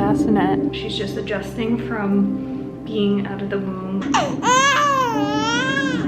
bassinet. She's just adjusting from being out of the womb.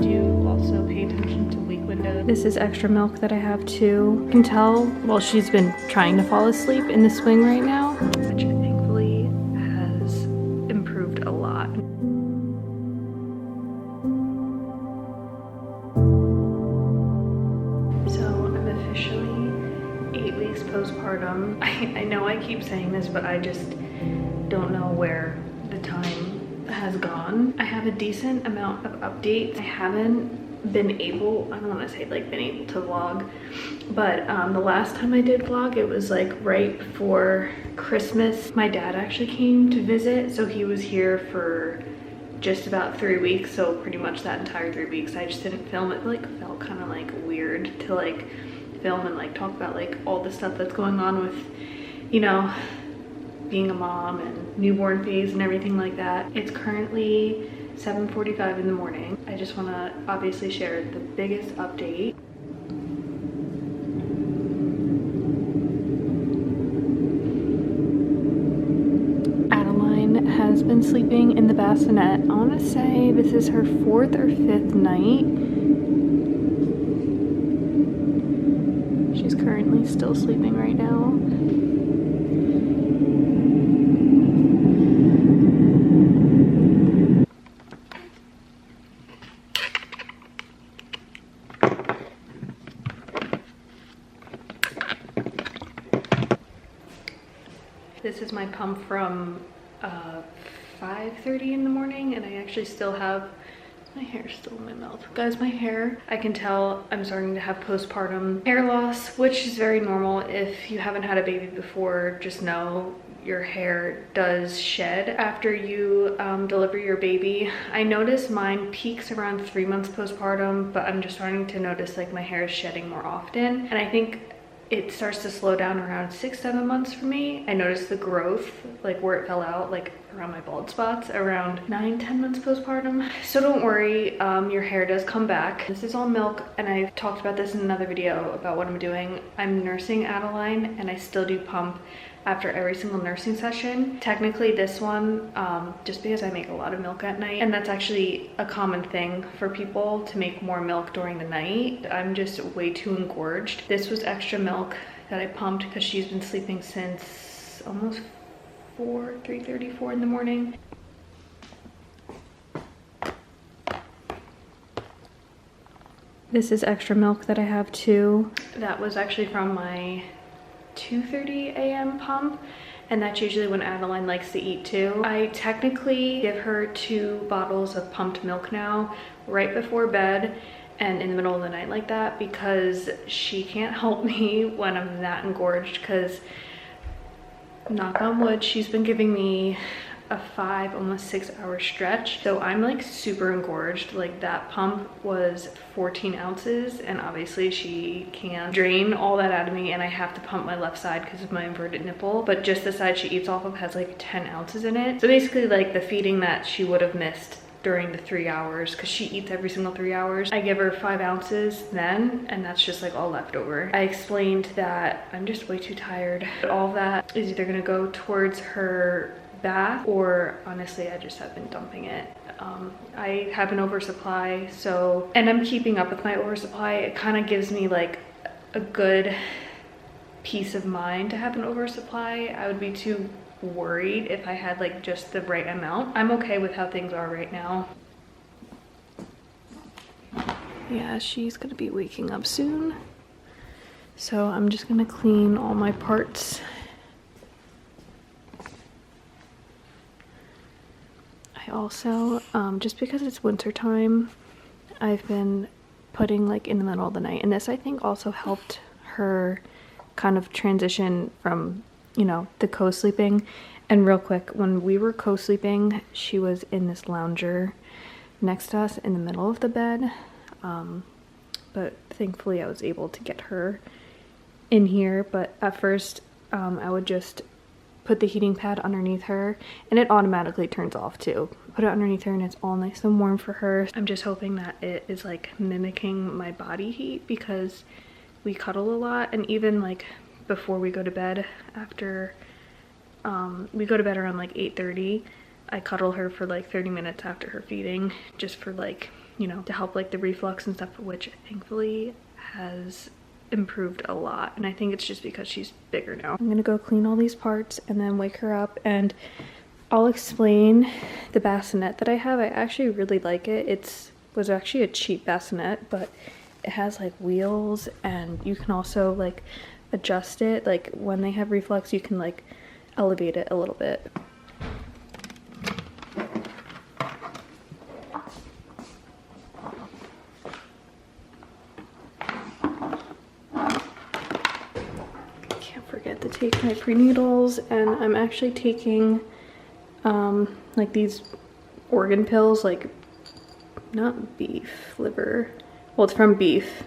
Do also pay attention to week windows. This is extra milk that I have too. You can tell, well, she's been trying to fall asleep in the swing right now, which thankfully has improved a lot. So I'm officially 8 weeks postpartum. I know I keep saying this, but I just don't know where the time has gone. I have a decent amount of updates. I haven't been able, I don't want to say like been able to vlog, but the last time I did vlog, it was like right before Christmas. My dad actually came to visit, so he was here for just about 3 weeks, so pretty much that entire 3 weeks I just didn't film. It like felt kind of like weird to like film and like talk about like all the stuff that's going on with, you know, being a mom and newborn phase and everything like that. It's currently 7:45 in the morning. I just want to obviously share the biggest update. Adeline has been sleeping in the bassinet. I want to say this is her 4th or 5th night. She's currently still sleeping right now. This is my pump from 5:30 in the morning, and I actually still have my hair still in my mouth. Guys, my hair, I can tell I'm starting to have postpartum hair loss, which is very normal. If you haven't had a baby before, just know your hair does shed after you deliver your baby. I notice mine peaks around 3 months postpartum, but I'm just starting to notice like my hair is shedding more often, and I think it starts to slow down around 6-7 months for me. I noticed the growth, like where it fell out, like around my bald spots, around 9-10 months postpartum. So don't worry, your hair does come back. This is all milk, and I've talked about this in another video about what I'm doing. I'm nursing Adeline, and I still do pump after every single nursing session. Technically this one, just because I make a lot of milk at night, and that's actually a common thing for people to make more milk during the night. I'm just way too engorged. This was extra milk that I pumped because she's been sleeping since almost 3:34 in the morning. This is extra milk that I have too. That was actually from my 2:30 a.m. pump, and that's usually when Adeline likes to eat too. I technically give her 2 bottles of pumped milk now right before bed and in the middle of the night like that, because she can't help me when I'm that engorged, because knock on wood, she's been giving me a 5, almost 6 hour stretch. So I'm like super engorged. Like that pump was 14 ounces, and obviously she can't drain all that out of me, and I have to pump my left side because of my inverted nipple. But just the side she eats off of has like 10 ounces in it. So basically like the feeding that she would have missed during the 3 hours, because she eats every single 3 hours, I give her 5 ounces then, and that's just like all leftover. I explained that I'm just way too tired. All of that is either gonna go towards her bath, or honestly I just have been dumping it. I have an oversupply, so, and I'm keeping up with my oversupply. It kind of gives me like a good peace of mind to have an oversupply. I would be too worried if I had like just the right amount. I'm okay with how things are right now. Yeah, she's gonna be waking up soon, so I'm just gonna clean all my parts. I also, just because it's winter time, I've been putting like in the middle of the night, and this I think also helped her kind of transition from, you know, the co-sleeping. And real quick, when we were co-sleeping, she was in this lounger next to us in the middle of the bed, but thankfully I was able to get her in here. But at first I would just put the heating pad underneath her, and it automatically turns off too. Put it underneath her and it's all nice and warm for her. I'm just hoping that it is like mimicking my body heat, because we cuddle a lot, and even like before we go to bed, after We go to bed around like 8:30. I cuddle her for like 30 minutes after her feeding, just for like, you know, to help like the reflux and stuff, which thankfully has improved a lot. And I think it's just because she's bigger now. I'm gonna go clean all these parts and then wake her up, and I'll explain the bassinet that I have. I actually really like it. Was actually a cheap bassinet, but it has like wheels, and you can also like adjust it. Like when they have reflux, you can like elevate it a little bit. Can't forget to take my prenatals, and I'm actually taking like these organ pills, like not beef liver, well, it's from beef,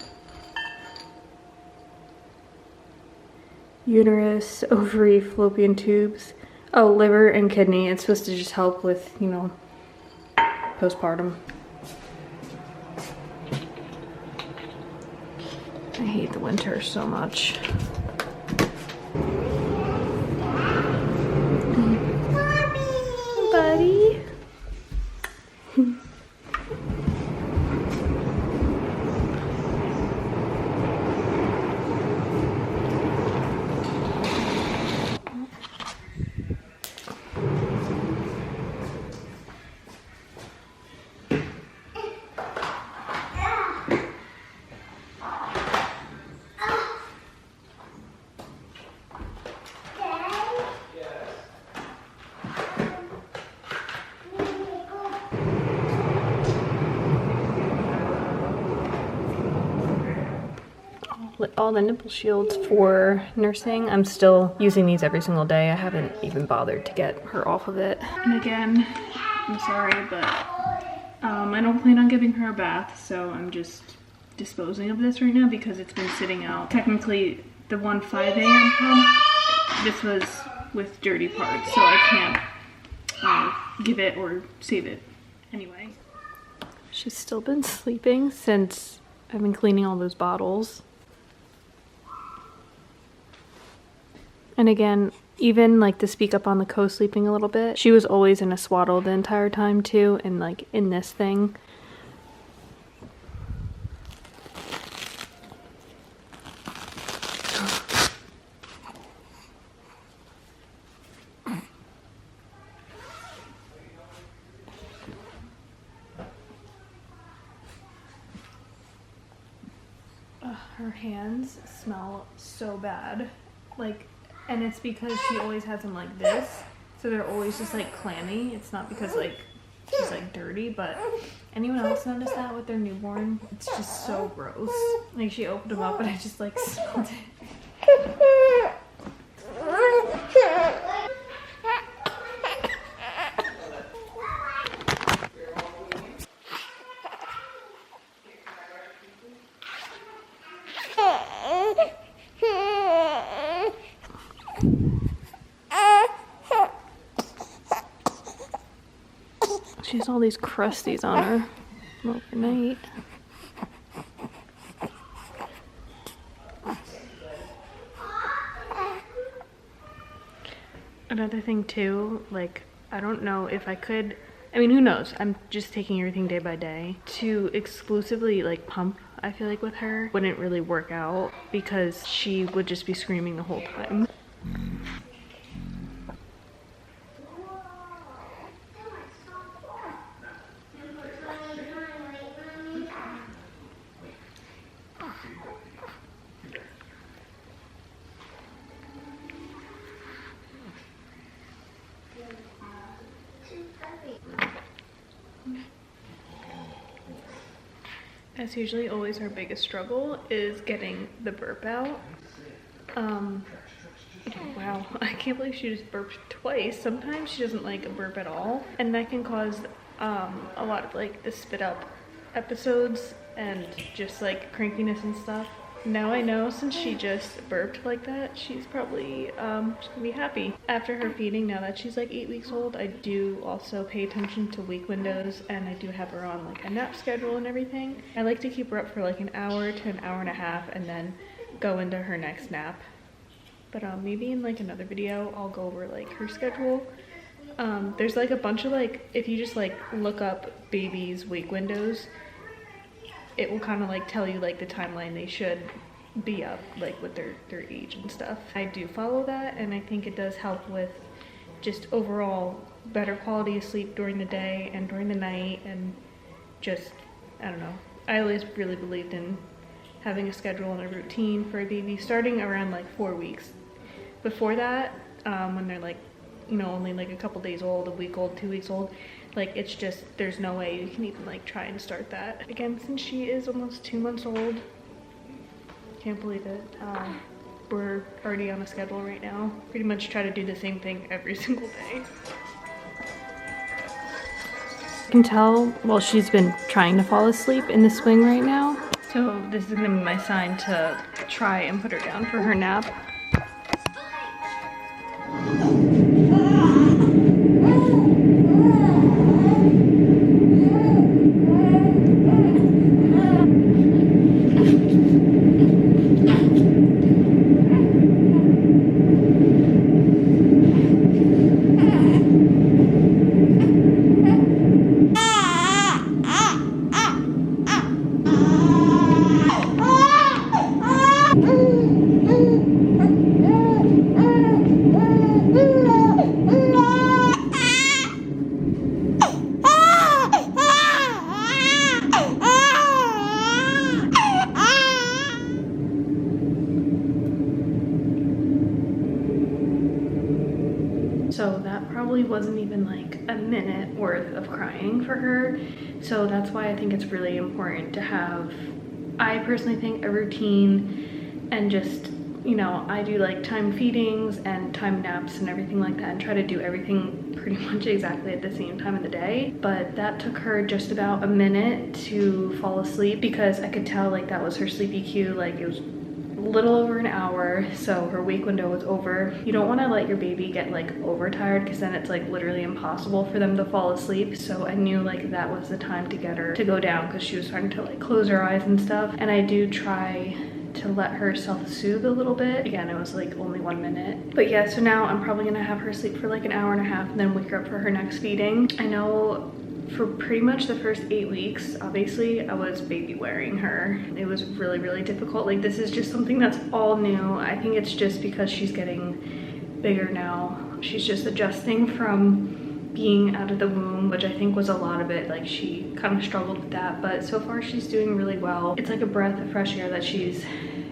uterus, ovary, fallopian tubes, oh, liver and kidney. It's supposed to just help with, you know, postpartum. I hate the winter so much. Buddy. All the nipple shields for nursing, I'm still using these every single day. I haven't even bothered to get her off of it. And again, I'm sorry, but I don't plan on giving her a bath, so I'm just disposing of this right now because it's been sitting out. Technically, the 5 a.m. pump, this was with dirty parts, so I can't give it or save it anyway. She's still been sleeping since I've been cleaning all those bottles. And again, even like to speak up on the co-sleeping a little bit, she was always in a swaddle the entire time too, and like in this thing. Her hands smell so bad, like, and it's because she always has them like this, so they're always just like clammy. It's not because like she's like dirty, but anyone else notice that with their newborn? It's just so gross. Like she opened them up and I just like smelled it. She has all these crusties on her overnight. Another thing too, like, I don't know if I could, I mean, who knows? I'm just taking everything day by day. To exclusively like pump, I feel like with her wouldn't really work out because she would just be screaming the whole time. That's usually always our biggest struggle, is getting the burp out. Wow, I can't believe she just burped twice. Sometimes she doesn't like a burp at all, and that can cause a lot of like the spit up episodes and just like crankiness and stuff. Now I know, since she just burped like that, she's probably just gonna be happy. After her feeding, now that she's like 8 weeks old, I do also pay attention to wake windows, and I do have her on like a nap schedule and everything. I like to keep her up for like an hour to an hour and a half and then go into her next nap. But maybe in like another video I'll go over like her schedule. There's like a bunch of like, if you just like look up babies' wake windows, it will kind of like tell you like the timeline they should be up, like with their age and stuff. I do follow that, and I think it does help with just overall better quality of sleep during the day and during the night, and just, I don't know. I always really believed in having a schedule and a routine for a baby starting around like 4 weeks. Before that, when they're like, you know, only like a couple days old, a week old, 2 weeks old, like it's just, there's no way you can even like try and start that. Again, since she is almost 2 months old, can't believe it. We're already on a schedule right now. Pretty much try to do the same thing every single day. You can tell, well, she's been trying to fall asleep in the swing right now. So this is gonna be my sign to try and put her down for her nap. So that probably wasn't even like a minute worth of crying for her. So that's why I think it's really important to have, I personally think, a routine, and just, you know, I do like time feedings and time naps and everything like that, and try to do everything pretty much exactly at the same time of the day. But that took her just about a minute to fall asleep, because I could tell like that was her sleepy cue. Like it was little over an hour, so her wake window was over. You don't want to let your baby get like overtired, because then it's like literally impossible for them to fall asleep. So I knew like that was the time to get her to go down, because she was starting to like close her eyes and stuff. And I do try to let her self-soothe a little bit. Again, it was like only 1 minute. But yeah, so now I'm probably gonna have her sleep for like an hour and a half and then wake her up for her next feeding. I know for pretty much the first 8 weeks, obviously, I was baby wearing her. It was really, really difficult. Like, this is just something that's all new. I think it's just because she's getting bigger now. She's just adjusting from being out of the womb, which I think was a lot of it. Like, she kind of struggled with that, but so far she's doing really well. It's like a breath of fresh air that she's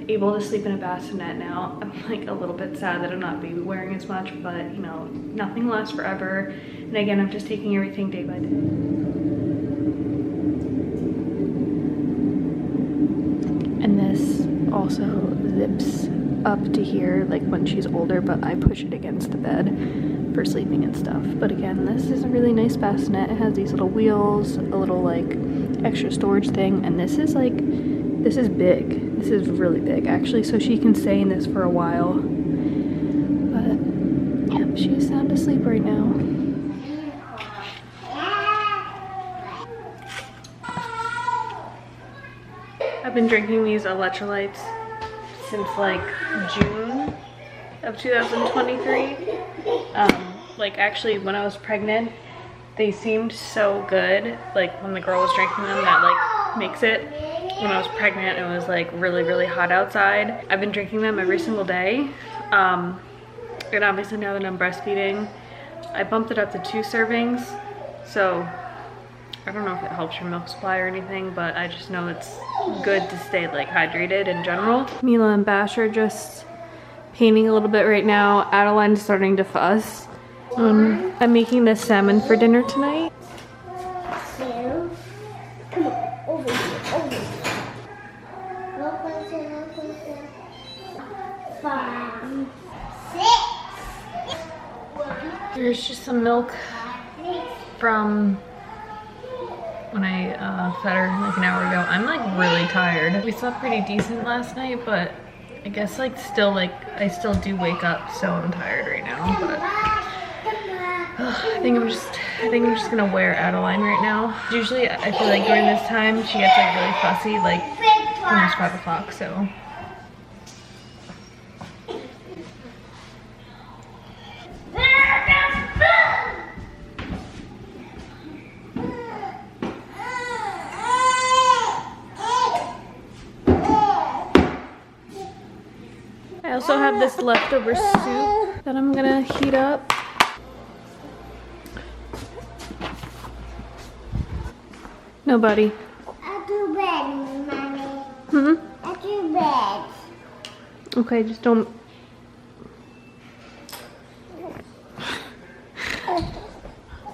able to sleep in a bassinet now. I'm like a little bit sad that I'm not baby wearing as much, but you know, nothing lasts forever. And again, I'm just taking everything day by day. And this also zips up to here, like when she's older, but I push it against the bed for sleeping and stuff. But again, this is a really nice bassinet. It has these little wheels, a little like extra storage thing, and this is like, this is big. This is really big actually, so she can stay in this for a while. But yeah, she's sound asleep right now. I've been drinking these electrolytes since like June of 2023. Like actually when I was pregnant, they seemed so good. Like when the girl was drinking them, that like makes it. When I was pregnant, it was like really, really hot outside. I've been drinking them every single day. And obviously now that I'm breastfeeding, I bumped it up to 2 servings. So I don't know if it helps your milk supply or anything, but I just know it's good to stay like hydrated in general. Mila and Bash are just painting a little bit right now. Adeline's starting to fuss. I'm making this salmon for dinner tonight. Come on, over here, over here. 5, 6. There's just some milk from when I fed her like an hour ago. I'm like really tired. We slept pretty decent last night, but I guess like still like I still do wake up, so I'm tired right now. But I think I'm just gonna wear Adeline right now. Usually I feel like during this time she gets like really fussy, like almost 5 o'clock, so. also have this leftover soup that I'm gonna heat up. No, buddy. I do bed, mommy. I do bed. Okay, just don't.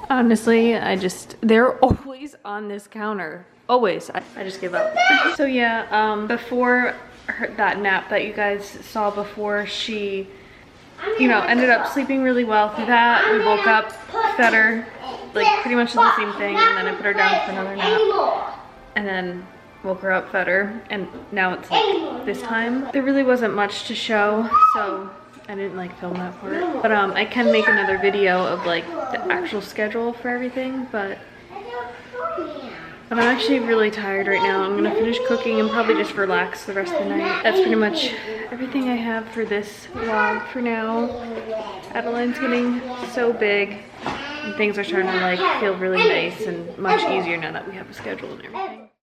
Honestly, they're always on this counter. Always. I just give up. So yeah, before that nap that you guys saw before, she, you know, ended up sleeping really well through that. We woke up, fed her, like pretty much the same thing, and then I put her down for another nap. And then woke her up, fed her, and now it's like this time. There really wasn't much to show, so I didn't like film that part. But I can make another video of like the actual schedule for everything, but I'm actually really tired right now. I'm gonna finish cooking and probably just relax the rest of the night. That's pretty much everything I have for this vlog for now. Adeline's getting so big and things are starting to like feel really nice and much easier now that we have a schedule and everything.